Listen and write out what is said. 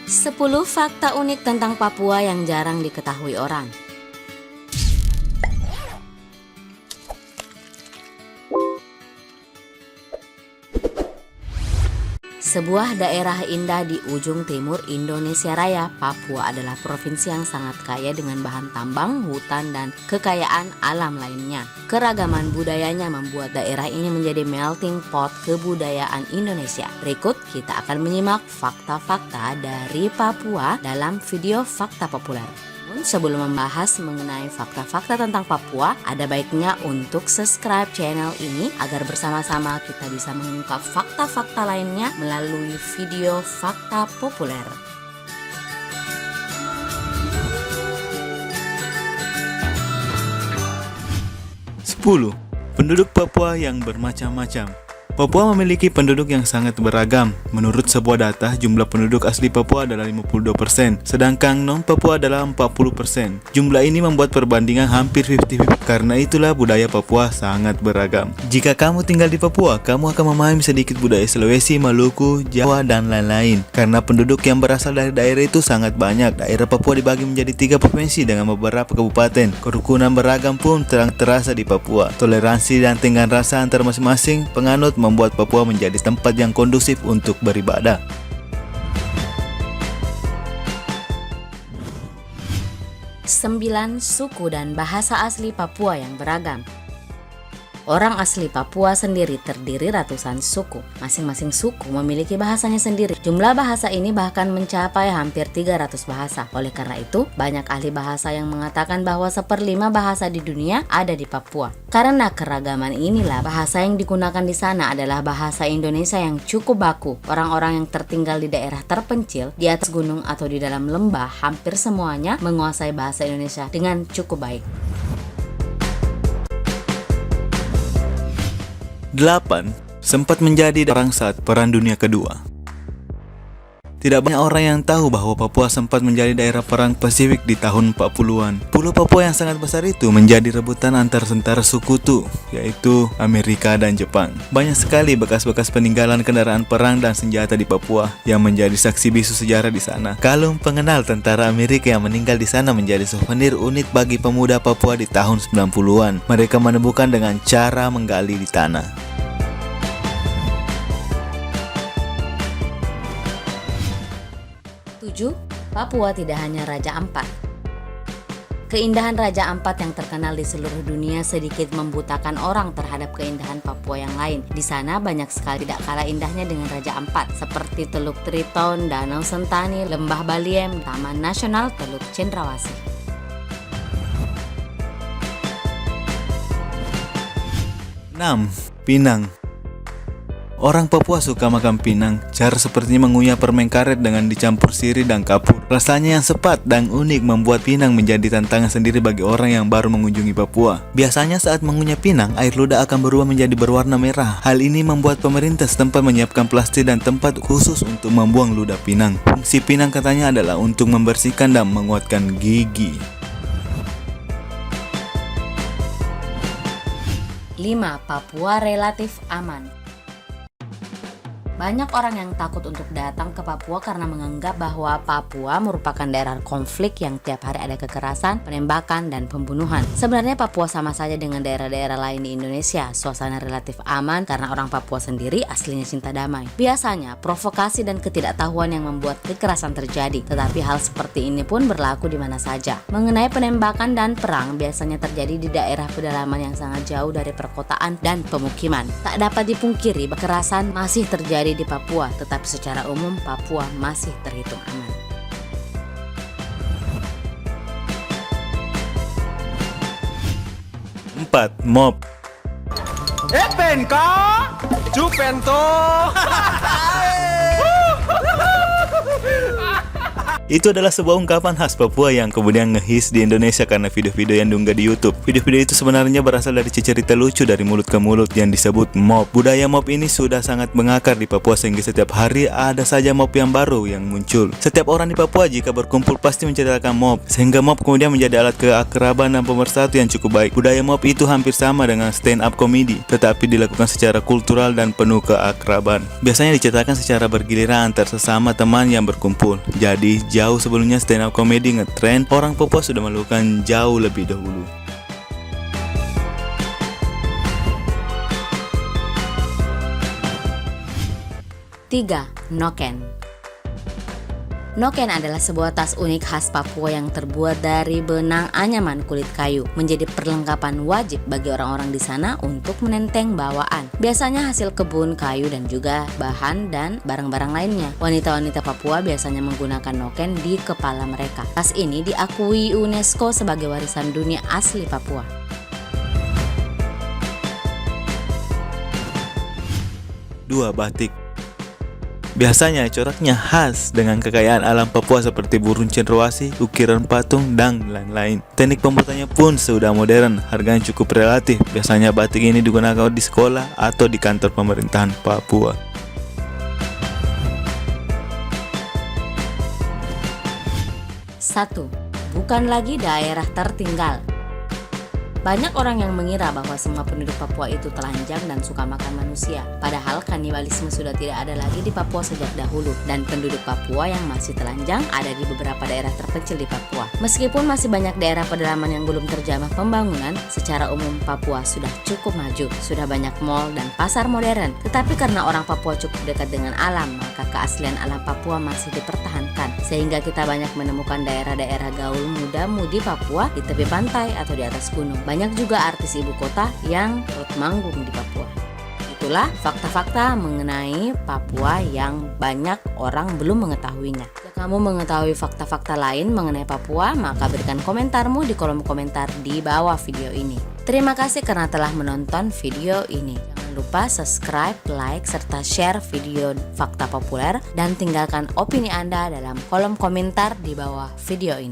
10 fakta unik tentang Papua yang jarang diketahui orang. Sebuah daerah indah di ujung timur Indonesia Raya, Papua adalah provinsi yang sangat kaya dengan bahan tambang, hutan, dan kekayaan alam lainnya. Keragaman budayanya membuat daerah ini menjadi melting pot kebudayaan Indonesia. Berikut kita akan menyimak fakta-fakta dari Papua dalam video Fakta Populer. Sebelum membahas mengenai fakta-fakta tentang Papua, ada baiknya untuk subscribe channel ini agar bersama-sama kita bisa mengungkap fakta-fakta lainnya melalui video Fakta Populer. Sepuluh. Penduduk Papua yang bermacam-macam. Papua memiliki penduduk yang sangat beragam. Menurut sebuah data, jumlah penduduk asli Papua adalah 52%, sedangkan non-Papua adalah 40%. Jumlah ini membuat perbandingan hampir 50-50, karena itulah budaya Papua sangat beragam. Jika kamu tinggal di Papua, kamu akan memahami sedikit budaya Sulawesi, Maluku, Jawa, dan lain-lain. Karena penduduk yang berasal dari daerah itu sangat banyak, daerah Papua dibagi menjadi 3 provinsi dengan beberapa kabupaten. Kerukunan beragam pun terasa di Papua. Toleransi dan tenggang rasa antar masing-masing penganut membuat Papua menjadi tempat yang kondusif untuk beribadah. Sembilan suku dan bahasa asli Papua yang beragam. Orang asli Papua sendiri terdiri ratusan suku. Masing-masing suku memiliki bahasanya sendiri. Jumlah bahasa ini bahkan mencapai hampir 300 bahasa. Oleh karena itu, banyak ahli bahasa yang mengatakan bahwa 1/5 bahasa di dunia ada di Papua. Karena keragaman inilah, bahasa yang digunakan di sana adalah bahasa Indonesia yang cukup baku. Orang-orang yang tertinggal di daerah terpencil, di atas gunung atau di dalam lembah, hampir semuanya menguasai bahasa Indonesia dengan cukup baik. 8. Sempat menjadi perang saat Perang Dunia Kedua. Tidak banyak orang yang tahu bahwa Papua sempat menjadi daerah perang Pasifik di tahun 40-an. Pulau Papua yang sangat besar itu menjadi rebutan antar tentara sekutu, yaitu Amerika dan Jepang. Banyak sekali bekas-bekas peninggalan kendaraan perang dan senjata di Papua yang menjadi saksi bisu sejarah di sana. Kalung pengenal tentara Amerika yang meninggal di sana menjadi souvenir unik bagi pemuda Papua di tahun 90-an. Mereka menemukan dengan cara menggali di tanah. 7. Papua tidak hanya Raja Ampat. Keindahan Raja Ampat yang terkenal di seluruh dunia sedikit membutakan orang terhadap keindahan Papua yang lain. Di sana banyak sekali tidak kalah indahnya dengan Raja Ampat, seperti Teluk Triton, Danau Sentani, Lembah Baliem, Taman Nasional Teluk Cendrawasih. 6. Pinang. Orang Papua suka makan pinang. Cara sepertinya mengunyah permen karet dengan dicampur sirih dan kapur. Rasanya yang sepat dan unik membuat pinang menjadi tantangan sendiri bagi orang yang baru mengunjungi Papua. Biasanya saat mengunyah pinang, air ludah akan berubah menjadi berwarna merah. Hal ini membuat pemerintah setempat menyiapkan plastik dan tempat khusus untuk membuang ludah pinang. Fungsi pinang katanya adalah untuk membersihkan dan menguatkan gigi. 5. Papua relatif aman. Banyak orang yang takut untuk datang ke Papua karena menganggap bahwa Papua merupakan daerah konflik yang tiap hari ada kekerasan, penembakan, dan pembunuhan. Sebenarnya Papua sama saja dengan daerah-daerah lain di Indonesia. Suasana relatif aman karena orang Papua sendiri aslinya cinta damai. Biasanya provokasi dan ketidaktahuan yang membuat kekerasan terjadi, tetapi hal seperti ini pun berlaku di mana saja. Mengenai penembakan dan perang biasanya terjadi di daerah pedalaman yang sangat jauh dari perkotaan dan pemukiman. Tak dapat dipungkiri, kekerasan masih terjadi di Papua, tetapi secara umum Papua masih terhitung aman. 4. Mob. Epen ka? Jupen to. Itu adalah sebuah ungkapan khas Papua yang kemudian ngehits di Indonesia karena video-video yang diunggah di YouTube. Video-video itu sebenarnya berasal dari cerita lucu dari mulut ke mulut yang disebut mob. Budaya mob ini sudah sangat mengakar di Papua sehingga setiap hari ada saja mob yang baru yang muncul. Setiap orang di Papua jika berkumpul pasti menceritakan mob, sehingga mob kemudian menjadi alat keakraban dan pemersatu yang cukup baik. Budaya mob itu hampir sama dengan stand up comedy, tetapi dilakukan secara kultural dan penuh keakraban. Biasanya diceritakan secara bergiliran antar sesama teman yang berkumpul. Jadi jauh sebelumnya stand up comedy ngetrend, orang Papua sudah melakukan jauh lebih dahulu. Tiga, noken. Noken adalah sebuah tas unik khas Papua yang terbuat dari benang anyaman kulit kayu, menjadi perlengkapan wajib bagi orang-orang di sana untuk menenteng bawaan. Biasanya hasil kebun kayu dan juga bahan dan barang-barang lainnya. Wanita-wanita Papua biasanya menggunakan noken di kepala mereka. Tas ini diakui UNESCO sebagai warisan dunia asli Papua. 2. Batik. Biasanya coraknya khas dengan kekayaan alam Papua seperti burung cendrawasih, ukiran patung, dan lain-lain. Teknik pembuatannya pun sudah modern, harganya cukup relatif. Biasanya batik ini digunakan di sekolah atau di kantor pemerintahan Papua. 1. Bukan lagi daerah tertinggal. Banyak orang yang mengira bahwa semua penduduk Papua itu telanjang dan suka makan manusia. Padahal kanibalisme sudah tidak ada lagi di Papua sejak dahulu, dan penduduk Papua yang masih telanjang ada di beberapa daerah terpencil di Papua. Meskipun masih banyak daerah pedalaman yang belum terjamah pembangunan, secara umum Papua sudah cukup maju, sudah banyak mal dan pasar modern. Tetapi karena orang Papua cukup dekat dengan alam, maka keaslian alam Papua masih dipertahankan, sehingga kita banyak menemukan daerah-daerah gaul muda-mudi Papua di tepi pantai atau di atas gunung. Banyak juga artis ibu kota yang turut manggung di Papua. Itulah fakta-fakta mengenai Papua yang banyak orang belum mengetahuinya. Jika kamu mengetahui fakta-fakta lain mengenai Papua, maka berikan komentarmu di kolom komentar di bawah video ini. Terima kasih karena telah menonton video ini. Jangan lupa subscribe, like, serta share video fakta populer dan tinggalkan opini Anda dalam kolom komentar di bawah video ini.